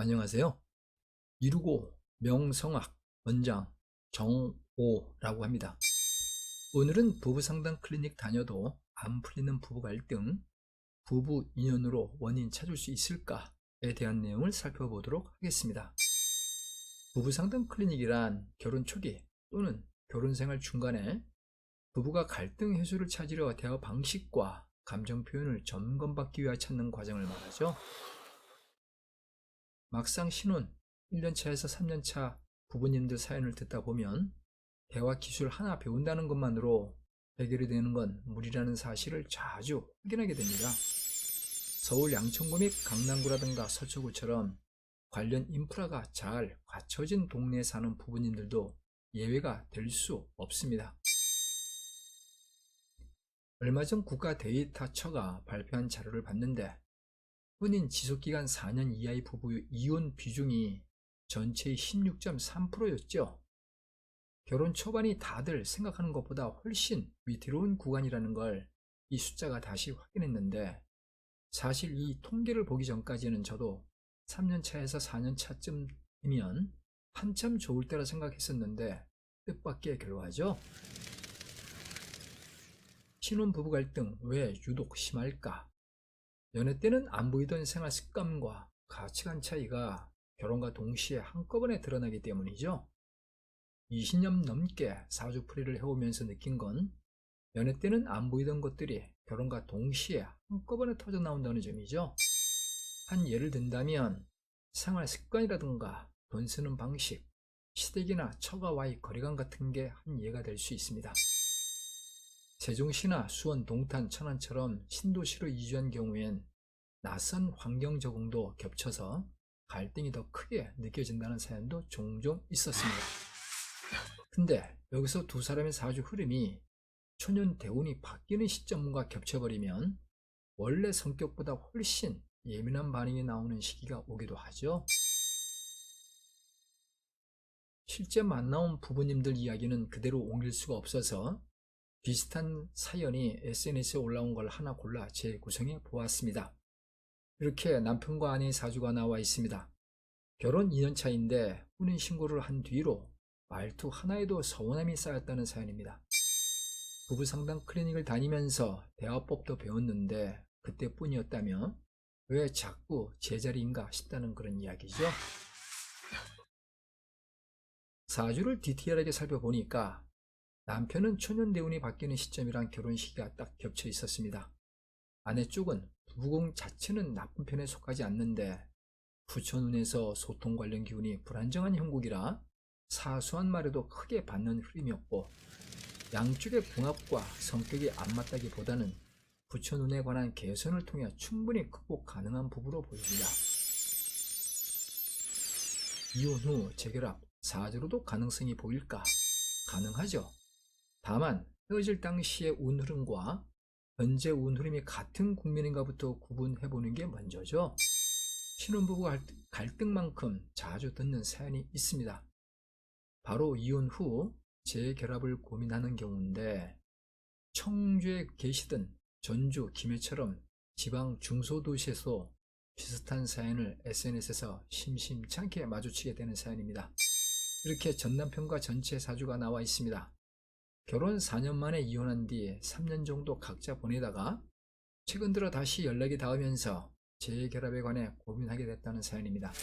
안녕하세요. 이루고 명성학 원장 정오라고 합니다. 오늘은 부부상담 클리닉 다녀도 안 풀리는 부부 갈등, 부부 인연으로 원인 찾을 수 있을까에 대한 내용을 살펴보도록 하겠습니다. 부부상담 클리닉이란 결혼 초기 또는 결혼 생활 중간에 부부가 갈등 해소를 찾으려 대화 방식과 감정 표현을 점검받기 위해 찾는 과정을 말하죠. 막상 신혼 1년차에서 3년차 부부님들 사연을 듣다 보면 대화 기술 하나 배운다는 것만으로 해결이 되는 건 무리라는 사실을 자주 확인하게 됩니다. 서울 양천구 및 강남구라든가 서초구처럼 관련 인프라가 잘 갖춰진 동네에 사는 부부님들도 예외가 될 수 없습니다. 얼마 전 국가 데이터처가 발표한 자료를 봤는데 혼인 지속기간 4년 이하의 부부의 이혼 비중이 전체의 16.3%였죠. 결혼 초반이 다들 생각하는 것보다 훨씬 위태로운 구간이라는 걸 이 숫자가 다시 확인했는데, 사실 이 통계를 보기 전까지는 저도 3년차에서 4년차쯤이면 한참 좋을 때라 생각했었는데 뜻밖의 결과죠. 신혼부부 갈등 왜 유독 심할까? 연애 때는 안 보이던 생활 습관과 가치관 차이가 결혼과 동시에 한꺼번에 드러나기 때문이죠. 20년 넘게 사주풀이를 해오면서 느낀 건 연애 때는 안 보이던 것들이 결혼과 동시에 한꺼번에 터져 나온다는 점이죠. 한 예를 든다면 생활 습관이라든가 돈 쓰는 방식, 시댁이나 처가와의 거리감 같은 게 한 예가 될 수 있습니다. 세종시나 수원, 동탄, 천안처럼 신도시로 이주한 경우엔 낯선 환경 적응도 겹쳐서 갈등이 더 크게 느껴진다는 사연도 종종 있었습니다. 근데 여기서 두 사람의 사주 흐름이 초년 대운이 바뀌는 시점과 겹쳐버리면 원래 성격보다 훨씬 예민한 반응이 나오는 시기가 오기도 하죠. 실제 만나온 부부님들 이야기는 그대로 옮길 수가 없어서 비슷한 사연이 SNS에 올라온 걸 하나 골라 재구성해 보았습니다. 이렇게 남편과 아내의 사주가 나와 있습니다. 결혼 2년차인데 혼인신고를 한 뒤로 말투 하나에도 서운함이 쌓였다는 사연입니다. 부부상담 클리닉을 다니면서 대화법도 배웠는데 그때뿐이었다며 왜 자꾸 제자리인가 싶다는 그런 이야기죠. 사주를 디테일하게 살펴보니까 남편은 초년 대운이 바뀌는 시점이랑 결혼 시기가 딱 겹쳐 있었습니다. 아내 쪽은 부부궁 자체는 나쁜 편에 속하지 않는데 부처눈에서 소통 관련 기운이 불안정한 형국이라 사소한 말에도 크게 받는 흐름이었고, 양쪽의 궁합과 성격이 안 맞다기보다는 부처눈에 관한 개선을 통해 충분히 극복 가능한 부부로 보입니다. 이혼 후 재결합, 사주로도 가능성이 보일까? 가능하죠. 다만 헤어질 당시의 운 흐름과 현재 운 흐름이 같은 국면인가부터 구분해보는 게 먼저죠. 신혼부부 갈등만큼 자주 듣는 사연이 있습니다. 바로 이혼 후 재결합을 고민하는 경우인데, 청주에 계시던 전주, 김해처럼 지방 중소도시에서 비슷한 사연을 SNS에서 심심찮게 마주치게 되는 사연입니다. 이렇게 전남편과 전체 사주가 나와 있습니다. 결혼 4년 만에 이혼한 뒤 3년 정도 각자 보내다가 최근 들어 다시 연락이 닿으면서 재결합에 관해 고민하게 됐다는 사연입니다.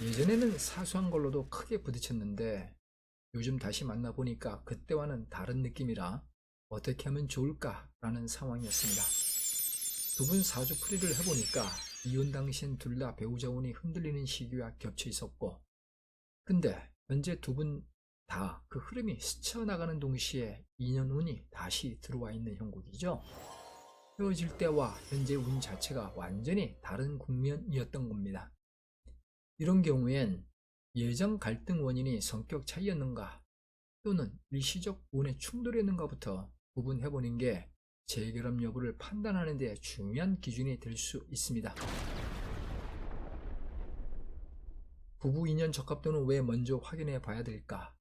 예전에는 사소한 걸로도 크게 부딪혔는데 요즘 다시 만나보니까 그때와는 다른 느낌이라 어떻게 하면 좋을까라는 상황이었습니다. 두 분 사주풀이를 해보니까 이혼 당시엔 둘 다 배우자 운이 흔들리는 시기와 겹쳐 있었고, 근데 현재 두 분 다 그 흐름이 스쳐나가는 동시에 인연 운이 다시 들어와 있는 형국이죠. 헤어질 때와 현재 운 자체가 완전히 다른 국면이었던 겁니다. 이런 경우엔 예전 갈등 원인이 성격 차이였는가 또는 일시적 운의 충돌이었는가부터 구분해보는 게 재결합 여부를 판단하는 데 중요한 기준이 될 수 있습니다. 부부 인연 적합도는 왜 먼저 확인해 봐야 될까?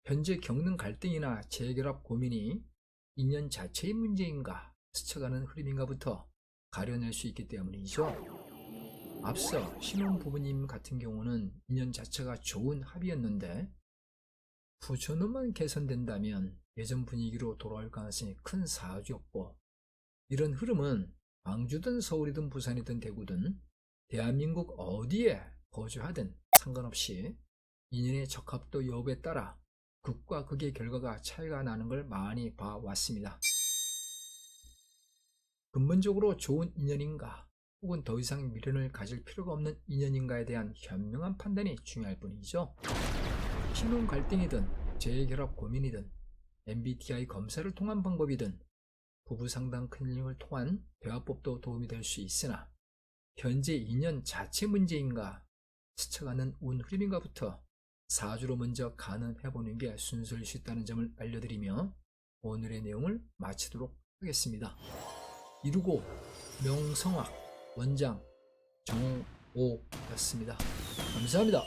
현재 겪는 갈등이나 재결합 고민이 인연 자체의 문제인가, 스쳐가는 흐름인가부터 가려낼 수 있기 때문이죠. 앞서 신혼부부님 같은 경우는 인연 자체가 좋은 합이었는데 부처놈만 개선된다면 예전 분위기로 돌아올 가능성이 큰 사주였고, 이런 흐름은 광주든 서울이든 부산이든 대구든 대한민국 어디에 거주하든 상관없이 인연의 적합도 여부에 따라 극과 극의 결과가 차이가 나는 걸 많이 봐왔습니다. 근본적으로 좋은 인연인가 혹은 더 이상 미련을 가질 필요가 없는 인연인가에 대한 현명한 판단이 중요할 뿐이죠. 신혼 갈등이든 재결합 고민이든 MBTI 검사를 통한 방법이든 부부 상담 클리닉을 통한 대화법도 도움이 될 수 있으나, 현재 인연 자체 문제인가 스쳐가는 운 흐름인가부터 사주로 먼저 가늠해보는 게 순서일 수 있다는 점을 알려드리며 오늘의 내용을 마치도록 하겠습니다. 이루고 명성학 원장 정옥이었습니다. 감사합니다.